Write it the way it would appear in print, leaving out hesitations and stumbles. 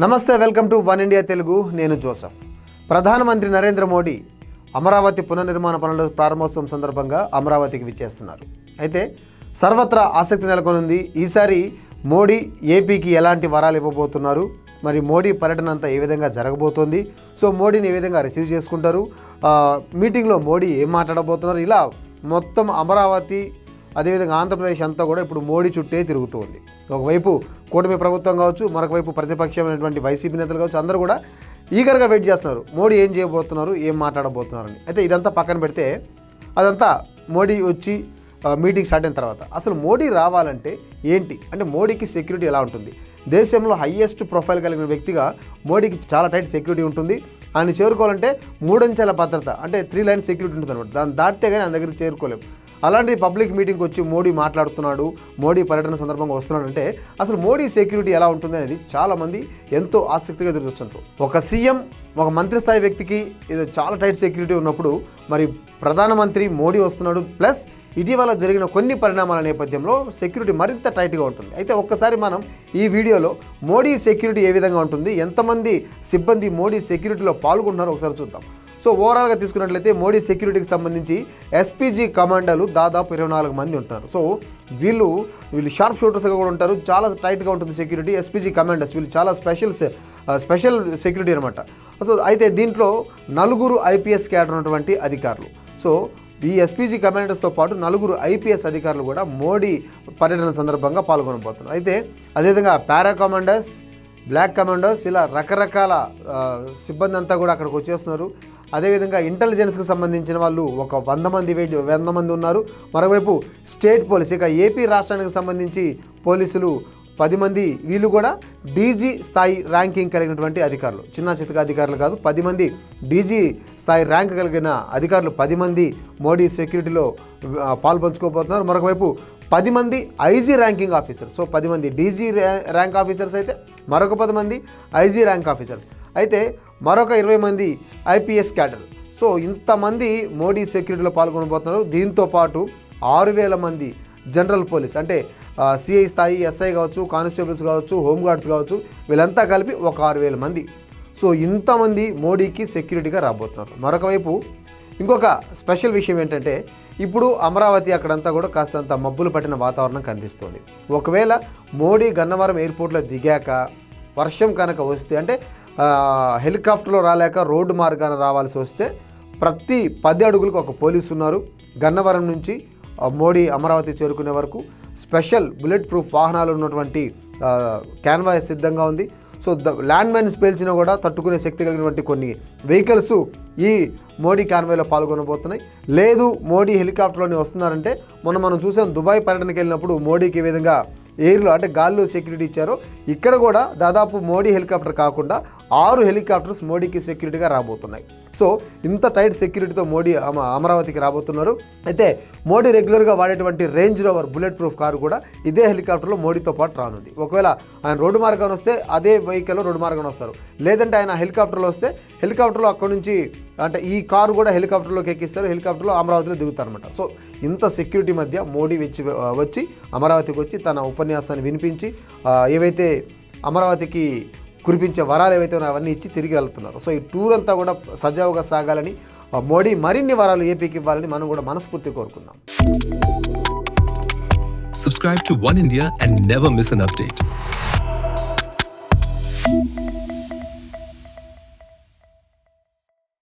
నమస్తే, welcome to one India Telugu. నేను Joseph. ప్రధానమంత్రి నరేంద్ర మోడీ అమరావతి పునర్నిర్మాణ పనుల ప్రారంభోత్సవం సందర్భంగా అమరావతికి విచ్చేస్తున్నారు. అయితే సర్వత్రా ఆసక్తి నెలకొనుంది. ఈసారి మోడీ ఏపీకి ఎలాంటి వరాలు ఇవ్వబోతున్నారు, మరి మోడీ పర్యటన అంతా ఏ విధంగా జరగబోతోంది, సో మోడీని ఏ విధంగా రిసీవ్ చేసుకుంటారు, మీటింగ్లో మోడీ ఏం మాట్లాడబోతున్నారు, ఇలా మొత్తం అమరావతి అదేవిధంగా ఆంధ్రప్రదేశ్ అంతా కూడా ఇప్పుడు మోడీ చుట్టే తిరుగుతుంది. ఒకవైపు కూటమి ప్రభుత్వం కావచ్చు, మరొక వైపు ప్రతిపక్షమైనటువంటి వైసీపీ నేతలు కావచ్చు, అందరూ కూడా ఈగర్గా వెయిట్ చేస్తున్నారు మోడీ ఏం చేయబోతున్నారు, ఏం మాట్లాడబోతున్నారని. అయితే ఇదంతా పక్కన పెడితే అదంతా మోడీ వచ్చి మీటింగ్ స్టార్ట్ అయిన తర్వాత అసలు మోడీ రావాలంటే ఏంటి అంటే మోడీకి సెక్యూరిటీ ఎలా ఉంటుంది, దేశంలో హయ్యెస్ట్ ప్రొఫైల్ కలిగిన వ్యక్తిగా మోడీకి చాలా టైట్ సెక్యూరిటీ ఉంటుంది. ఆయన చేరుకోవాలంటే 3 అంచెల భద్రత అంటే 3 లైన్ సెక్యూరిటీ ఉంటుంది అనమాట. దాన్ని దాటితే కానీ ఆయన దగ్గరికి చేరుకోలేము. అలాంటి పబ్లిక్ మీటింగ్కి వచ్చి మోడీ మాట్లాడుతున్నాడు, మోడీ పర్యటన సందర్భంగా వస్తున్నాడు అంటే అసలు మోడీ సెక్యూరిటీ ఎలా ఉంటుంది అనేది చాలామంది ఎంతో ఆసక్తిగా ఎదురు చూస్తుంటారు. ఒక సీఎం, ఒక మంత్రి స్థాయి వ్యక్తికి ఇది చాలా టైట్ సెక్యూరిటీ ఉన్నప్పుడు మరి ప్రధానమంత్రి మోడీ వస్తున్నాడు, ప్లస్ ఇటీవల జరిగిన కొన్ని పరిణామాల నేపథ్యంలో సెక్యూరిటీ మరింత టైట్గా ఉంటుంది. అయితే ఒక్కసారి మనం ఈ వీడియోలో మోడీ సెక్యూరిటీ ఏ విధంగా ఉంటుంది, ఎంతమంది సిబ్బంది మోడీ సెక్యూరిటీలో పాల్గొంటున్నారో ఒకసారి చూద్దాం. సో ఓవరాల్గా తీసుకున్నట్లయితే మోడీ సెక్యూరిటీకి సంబంధించి ఎస్పీజీ కమాండర్లు దాదాపు 24 మంది ఉంటారు. సో వీళ్ళు షార్ప్ షూటర్స్గా కూడా ఉంటారు. చాలా టైట్గా ఉంటుంది సెక్యూరిటీ. ఎస్పీజీ కమాండర్స్ వీళ్ళు చాలా స్పెషల్ సెక్యూరిటీ అనమాట. సో అయితే దీంట్లో 4 ఐపీఎస్ క్యాడర్ ఉన్నటువంటి అధికారులు. సో ఈ ఎస్పీజీ కమాండర్స్తో పాటు 4 ఐపీఎస్ అధికారులు కూడా మోడీ పర్యటన సందర్భంగా పాల్గొనబోతున్నారు. అయితే అదేవిధంగా పారా కమాండర్స్, బ్లాక్ కమాండర్స్, ఇలా రకరకాల సిబ్బంది అంతా కూడా అక్కడికి వచ్చేస్తున్నారు. అదేవిధంగా ఇంటెలిజెన్స్కి సంబంధించిన వాళ్ళు ఒక 100 మంది ఉన్నారు. మరోవైపు స్టేట్ పోలీస్, ఇక ఏపీ రాష్ట్రానికి సంబంధించి పోలీసులు 10 మంది, వీళ్ళు కూడా డీజీ స్థాయి ర్యాంకింగ్ కలిగినటువంటి అధికారులు, చిన్న చితక అధికారులు కాదు, 10 మంది డీజీ స్థాయి ర్యాంక్ కలిగిన అధికారులు 10 మంది మోడీ సెక్యూరిటీలో పాల్పంచుకోబోతున్నారు. మరొకవైపు 10 మంది ఐజీ ర్యాంకింగ్ ఆఫీసర్స్. సో 10 మంది డీజీ ర్యాంక్ ఆఫీసర్స్ అయితే మరొక 10 మంది ఐజీ ర్యాంక్ ఆఫీసర్స్, అయితే మరొక 20 మంది ఐపీఎస్ క్యాడర్. సో ఇంతమంది మోడీ సెక్యూరిటీలో పాల్గొనబోతున్నారు. దీంతో పాటు 6000 మంది జనరల్ పోలీస్ అంటే సిఐ స్థాయి, ఎస్ఐ కావచ్చు, కానిస్టేబుల్స్ కావచ్చు, హోంగార్డ్స్ కావచ్చు, వీళ్ళంతా కలిపి ఒక 6000 మంది. సో ఇంతమంది మోడీకి సెక్యూరిటీగా రాబోతున్నారు. మరొక వైపు ఇంకొక స్పెషల్ విషయం ఏంటంటే ఇప్పుడు అమరావతి అక్కడంతా కూడా కాస్తంత మబ్బులు పట్టిన వాతావరణం కనిపిస్తుంది. ఒకవేళ మోడీ గన్నవరం ఎయిర్పోర్ట్లో దిగాక వర్షం కనుక వస్తే అంటే హెలికాప్టర్లో రాలేక రోడ్డు మార్గాన రావాల్సి వస్తే ప్రతి 10 అడుగులకు ఒక పోలీసు ఉన్నారు. గన్నవరం నుంచి మోడీ అమరావతి చేరుకునే వరకు స్పెషల్ బుల్లెట్ ప్రూఫ్ వాహనాలు ఉన్నటువంటి క్యాన్వాయ్ సిద్ధంగా ఉంది. సో ల్యాండ్ మైన్స్ పేల్చినా కూడా తట్టుకునే శక్తి కలిగినటువంటి కొన్ని వెహికల్స్ ఈ మోడీ కాన్వాయ్లో పాల్గొనబోతున్నాయి. లేదు మోడీ హెలికాప్టర్లోనే వస్తున్నారంటే మనం చూసాం దుబాయ్ పర్యటనకి వెళ్ళినప్పుడు మోడీకి ఈ విధంగా ఎయిర్లో అంటే గాల్లో సెక్యూరిటీ ఇచ్చారు. ఇక్కడ కూడా దాదాపు మోడీ హెలికాప్టర్ కాకుండా 6 హెలికాప్టర్స్ మోడీకి సెక్యూరిటీగా రాబోతున్నాయి. సో ఇంత టైట్ సెక్యూరిటీతో మోడీ అమరావతికి రాబోతున్నారు. అయితే మోడీ రెగ్యులర్గా వాడేటువంటి range rover bullet proof car కూడా ఇదే హెలికాప్టర్లో మోడీతో పాటు రానుంది. ఒకవేళ ఆయన రోడ్డు మార్గాన్ని వస్తే అదే వెహికల్లో రోడ్డు మార్గాన్ని వస్తారు, లేదంటే ఆయన హెలికాప్టర్లో వస్తే హెలికాప్టర్లో అక్కడి నుంచి అంటే ఈ కారు కూడా హెలికాప్టర్లోకి ఎక్కిస్తారు, హెలికాప్టర్లో అమరావతిలో దిగుతారనమాట. సో ఇంత సెక్యూరిటీ మధ్య మోడీ వచ్చి అమరావతికి వచ్చి తన ఉపన్యాసాన్ని వినిపించి ఏవైతే అమరావతికి కురిపించే వరాలు ఏవైతే ఉన్నాయో అవన్నీ ఇచ్చి తిరిగి వెళ్తున్నారు. సో ఈ టూర్ అంతా కూడా సజావుగా సాగాలని, మోడీ మరిన్ని వరాలు ఏపీకి ఇవ్వాలని మనం కూడా మనస్ఫూర్తి కోరుకుందాం. Subscribe to One India and never miss an update.